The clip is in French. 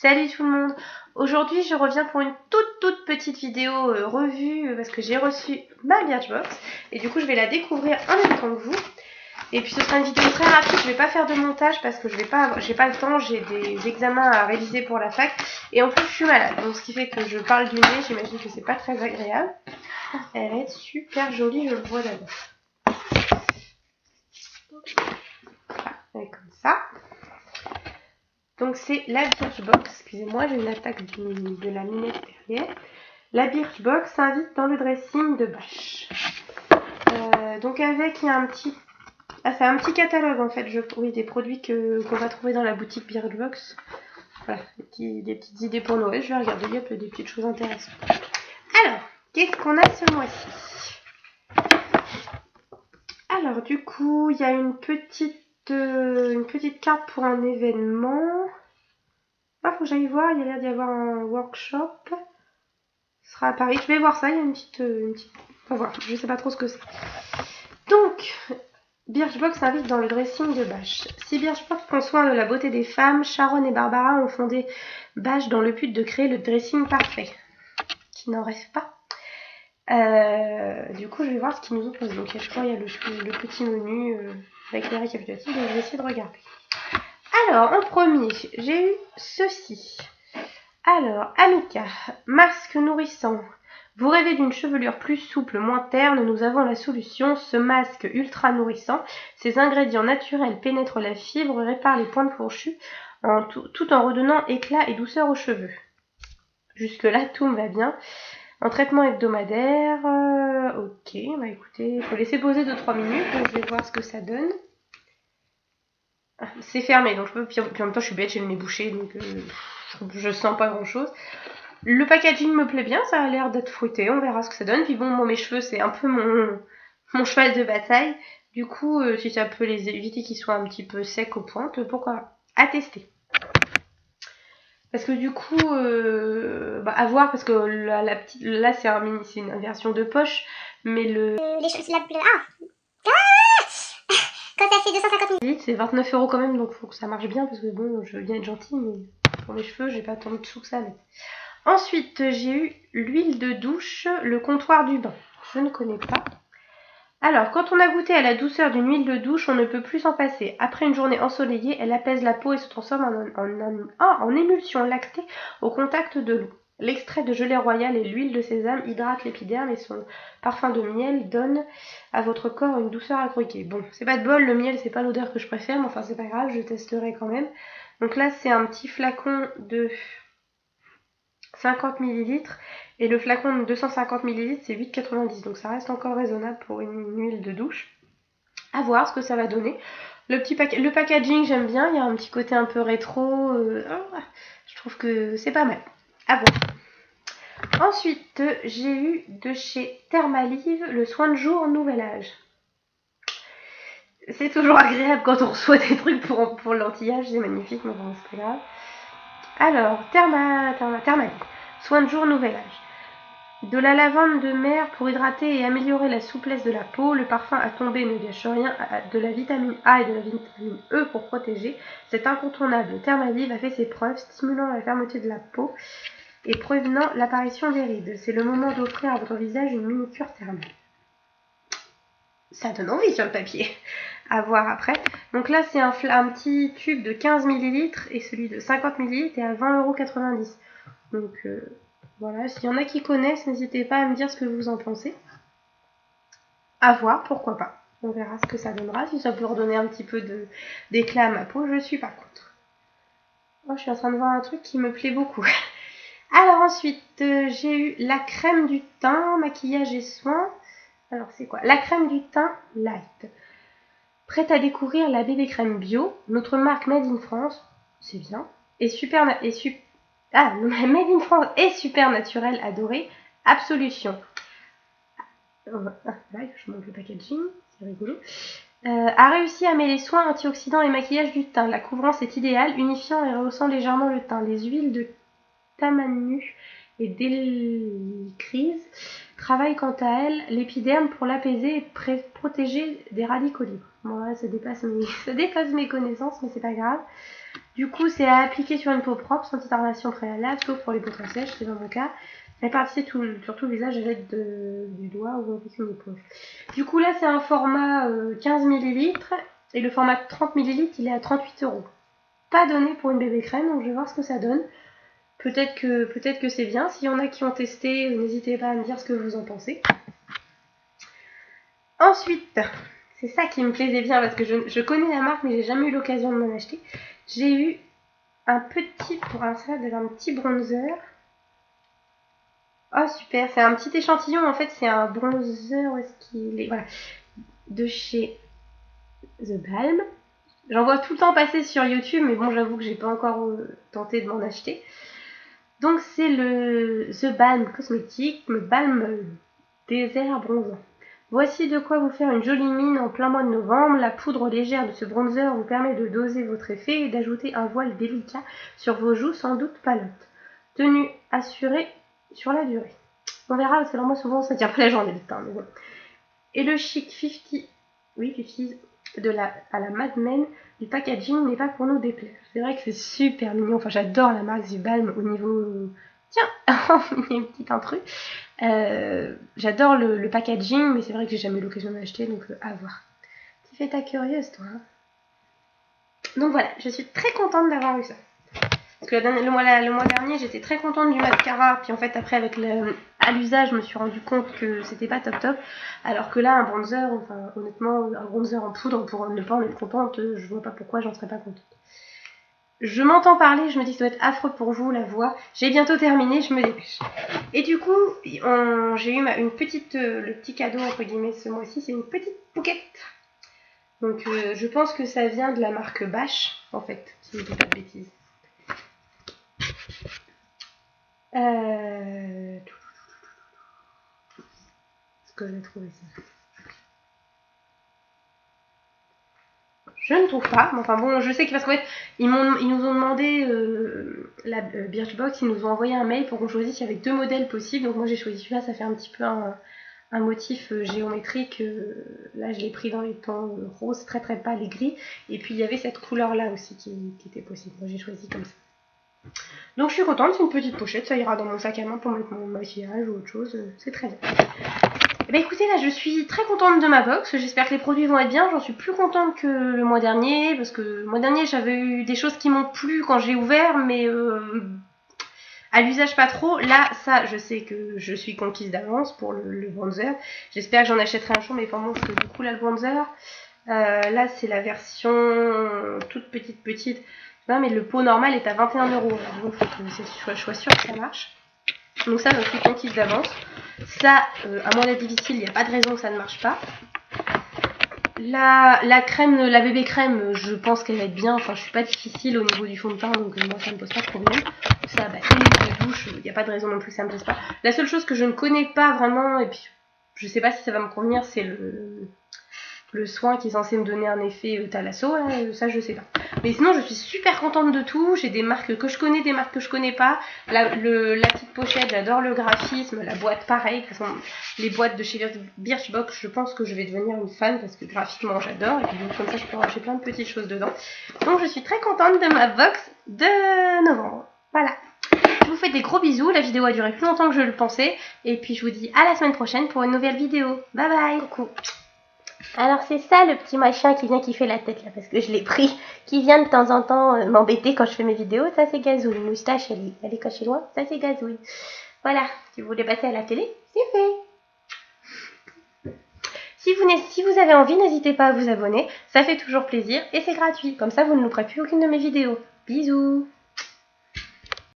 Salut tout le monde. Aujourd'hui je reviens pour une toute petite vidéo revue parce que j'ai reçu ma Birchbox et du coup je vais la découvrir en même temps que vous. Et puis ce sera une vidéo très rapide, je vais pas faire de montage parce que j'ai pas le temps, j'ai des examens à réviser pour la fac et en plus je suis malade. Donc ce qui fait que je parle du nez, j'imagine que c'est pas très agréable. Elle est super jolie, je le vois d'abord. Elle est comme ça. Donc c'est la Birchbox, excusez-moi, j'ai une attaque de la minette derrière. La Birchbox s'invite dans le dressing de Bâche. Donc avec, il y a un petit... Ah, c'est un petit catalogue en fait, oui, des produits qu'on va trouver dans la boutique Birchbox. Voilà, des petites idées pour Noël, je vais regarder, il y a des petites choses intéressantes. Alors, qu'est-ce qu'on a ce mois-ci? Alors du coup, il y a une petite carte pour un événement. Ah, faut que j'aille voir, il y a l'air d'y avoir un workshop. Ce sera à Paris, je vais voir ça, il y a une petite... Faut voir, je sais pas trop ce que c'est. Donc, Birchbox s'invite dans le dressing de Bâche. Si Birchbox prend soin de la beauté des femmes, Sharon et Barbara ont fondé Bâche dans le but de créer le dressing parfait. Qui n'en rêve pas. Du coup, je vais voir ce qu'ils nous ont posé. Donc, je crois qu'il y a le petit menu avec les récapitulatifs, donc je vais essayer de regarder. Alors, en premier, j'ai eu ceci. Alors, Amica, masque nourrissant. Vous rêvez d'une chevelure plus souple, moins terne, nous avons la solution, ce masque ultra nourrissant. Ses ingrédients naturels pénètrent la fibre, réparent les pointes fourchues, tout en redonnant éclat et douceur aux cheveux. Jusque là, tout me va bien. En traitement hebdomadaire, ok, bah écoutez, il faut laisser poser 2-3 minutes, donc je vais voir ce que ça donne. C'est fermé, donc je peux, puis en même temps je suis bête, j'ai le nez bouché, donc je sens pas grand chose. Le packaging me plaît bien, ça a l'air d'être fruité, on verra ce que ça donne. Puis bon, moi mes cheveux c'est un peu mon cheval de bataille. Du coup, si ça peut les éviter qu'ils soient un petit peu secs aux pointes, pourquoi pas. À tester. Parce que du coup, à voir, parce que là c'est une version de poche, mais les choses, quand ça fait 250 000. c'est 29 € quand même, donc faut que ça marche bien, parce que bon, je veux bien être gentille, mais pour mes cheveux, j'ai pas tant de sous que ça. Mais... Ensuite, j'ai eu l'huile de douche, le comptoir du bain. Je ne connais pas. Alors, quand on a goûté à la douceur d'une huile de douche, on ne peut plus s'en passer. Après une journée ensoleillée, elle apaise la peau et se transforme en émulsion lactée au contact de l'eau. L'extrait de gelée royale et l'huile de sésame hydratent l'épiderme et son parfum de miel donne à votre corps une douceur à croquer. Bon, c'est pas de bol, le miel c'est pas l'odeur que je préfère, mais enfin c'est pas grave, je testerai quand même. Donc là c'est un petit flacon de 50 ml et le flacon de 250 ml c'est 8,90, donc ça reste encore raisonnable pour une huile de douche. À voir ce que ça va donner. Le packaging j'aime bien, il y a un petit côté un peu rétro, je trouve que c'est pas mal. À voir. Ensuite j'ai eu de chez Thermalive le soin de jour nouvel âge. C'est toujours agréable quand on reçoit des trucs pour l'anti-âge, c'est magnifique, mais bon c'est pas grave. Alors, Thermalive. Soin de jour nouvel âge. De la lavande de mer pour hydrater et améliorer la souplesse de la peau. Le parfum à tomber ne gâche rien. De la vitamine A et de la vitamine E pour protéger. C'est incontournable. Thermalive a fait ses preuves, stimulant la fermeté de la peau et prévenant l'apparition des rides. C'est le moment d'offrir à votre visage une mini-cure thermale. Ça donne envie sur le papier. À voir après. Donc là, c'est un petit tube de 15 ml et celui de 50 ml est à 20,90 €. Donc voilà, s'il y en a qui connaissent, n'hésitez pas à me dire ce que vous en pensez. À voir, pourquoi pas. On verra ce que ça donnera. Si ça peut redonner un petit peu d'éclat à ma peau, je suis pas contre. Oh, je suis en train de voir un truc qui me plaît beaucoup. Alors ensuite, j'ai eu la crème du teint, maquillage et soins. Alors c'est quoi? La crème du teint light. Prête à découvrir la bébé crème bio, notre marque Made in France, c'est bien, Made in France et super naturel adoré, Absolution. Là, je montre le packaging, c'est rigolo. A réussi à mêler soins, antioxydants et maquillage du teint. La couvrance est idéale, unifiant et rehaussant légèrement le teint. Les huiles de tamanu et d'hélicryse travaillent quant à elles l'épiderme pour l'apaiser et protéger des radicaux libres. Bon là ça dépasse mes connaissances, mais c'est pas grave. Du coup, c'est à appliquer sur une peau propre, sans titardation préalable, sauf pour les peaux très sèches, c'est dans mon cas. Répartissez sur tout le visage à l'aide du doigt ou avec une éponge. Du coup, là, c'est un format 15 ml et le format 30 ml, il est à 38 €. Pas donné pour une bébé crème, donc je vais voir ce que ça donne. Peut-être que c'est bien. S'il y en a qui ont testé, n'hésitez pas à me dire ce que vous en pensez. Ensuite, c'est ça qui me plaisait bien parce que je connais la marque mais j'ai jamais eu l'occasion de m'en acheter. J'ai eu un petit bronzer. Oh super, c'est un petit échantillon en fait, c'est un bronzer, où est-ce qu'il est, voilà, de chez The Balm. J'en vois tout le temps passer sur YouTube mais bon j'avoue que j'ai pas encore tenté de m'en acheter. Donc c'est le The Balm Cosmétique, le Balm Désert Bronzant. Voici de quoi vous faire une jolie mine en plein mois de novembre. La poudre légère de ce bronzer vous permet de doser votre effet et d'ajouter un voile délicat sur vos joues sans doute pâlottes. Tenue assurée sur la durée. On verra parce que alors moi souvent ça tient pas la journée le teint, mais bon. Et le chic 50, oui 50 à la Mad Men du packaging n'est pas pour nous déplaire. C'est vrai que c'est super mignon. Enfin j'adore la marque The Balm au niveau. Tiens, il y a une petite intrus. J'adore le packaging, mais c'est vrai que j'ai jamais eu l'occasion d'acheter, donc à voir. Tu fais ta curieuse, toi. Hein. Donc voilà, je suis très contente d'avoir eu ça. Parce que le mois dernier, j'étais très contente du mascara, puis en fait, après, à l'usage, je me suis rendu compte que c'était pas top top. Alors que là, un bronzer, enfin, honnêtement, un bronzer en poudre, pour ne pas en être contente, je vois pas pourquoi j'en serais pas contente. Je m'entends parler, je me dis que ça doit être affreux pour vous la voix. J'ai bientôt terminé, je me dépêche. Et du coup, j'ai eu le petit cadeau entre guillemets ce mois-ci, c'est une petite bouquette. Donc je pense que ça vient de la marque Bash, en fait, si je ne dis pas de bêtises. Est-ce que je vais trouver ça? Je ne trouve pas, mais enfin bon, je sais que parce qu'en fait, ils nous ont demandé la Birchbox, ils nous ont envoyé un mail pour qu'on choisisse, il y avait 2 modèles possibles, donc moi j'ai choisi celui-là, ça fait un petit peu un motif géométrique, là je l'ai pris dans les tons roses très très pâle et gris, et puis il y avait cette couleur là aussi qui était possible, moi j'ai choisi comme ça. Donc je suis contente, c'est une petite pochette, ça ira dans mon sac à main pour mettre mon maquillage ou autre chose, c'est très bien. Bah écoutez, là je suis très contente de ma box, j'espère que les produits vont être bien, j'en suis plus contente que le mois dernier, parce que le mois dernier j'avais eu des choses qui m'ont plu quand j'ai ouvert, mais à l'usage pas trop. Là, ça, je sais que je suis conquise d'avance pour le bronzer, j'espère que j'en achèterai un jour, mais enfin bon, parce que du coup là le bronzer, là c'est la version toute petite, non, mais le pot normal est à 21 €, donc il faut que je sois sûre que ça marche. Donc ça, je suis conquise d'avance. Ça, à moins d'être difficile, il n'y a pas de raison que ça ne marche pas. La crème, la bébé crème, je pense qu'elle va être bien. Enfin, je suis pas difficile au niveau du fond de teint, donc moi ça me pose pas de problème. Ça, bah, c'est l'huile de douche, il n'y a pas de raison non plus que ça me plaise pas. La seule chose que je ne connais pas vraiment, et puis je sais pas si ça va me convenir, c'est le soin qui est censé me donner un effet thalasso, ça je sais pas. Mais sinon je suis super contente de tout, j'ai des marques que je connais, des marques que je connais pas. La petite pochette, j'adore le graphisme, la boîte pareil, de toute façon les boîtes de chez Birchbox, je pense que je vais devenir une fan parce que graphiquement j'adore, et puis donc, comme ça je peux racheter plein de petites choses dedans. Donc je suis très contente de ma box de novembre. Voilà. Je vous fais des gros bisous, la vidéo a duré plus longtemps que je le pensais, et puis je vous dis à la semaine prochaine pour une nouvelle vidéo. Bye bye. Coucou. Alors c'est ça le petit machin qui vient kiffer la tête là, parce que je l'ai pris, qui vient de temps en temps m'embêter quand je fais mes vidéos. Ça c'est Gazouille, moustache elle est cachée loin, ça c'est Gazouille. Voilà, si vous voulez passer à la télé, c'est fait. Si vous avez envie, n'hésitez pas à vous abonner, ça fait toujours plaisir et c'est gratuit, comme ça vous ne louperez plus aucune de mes vidéos. Bisous.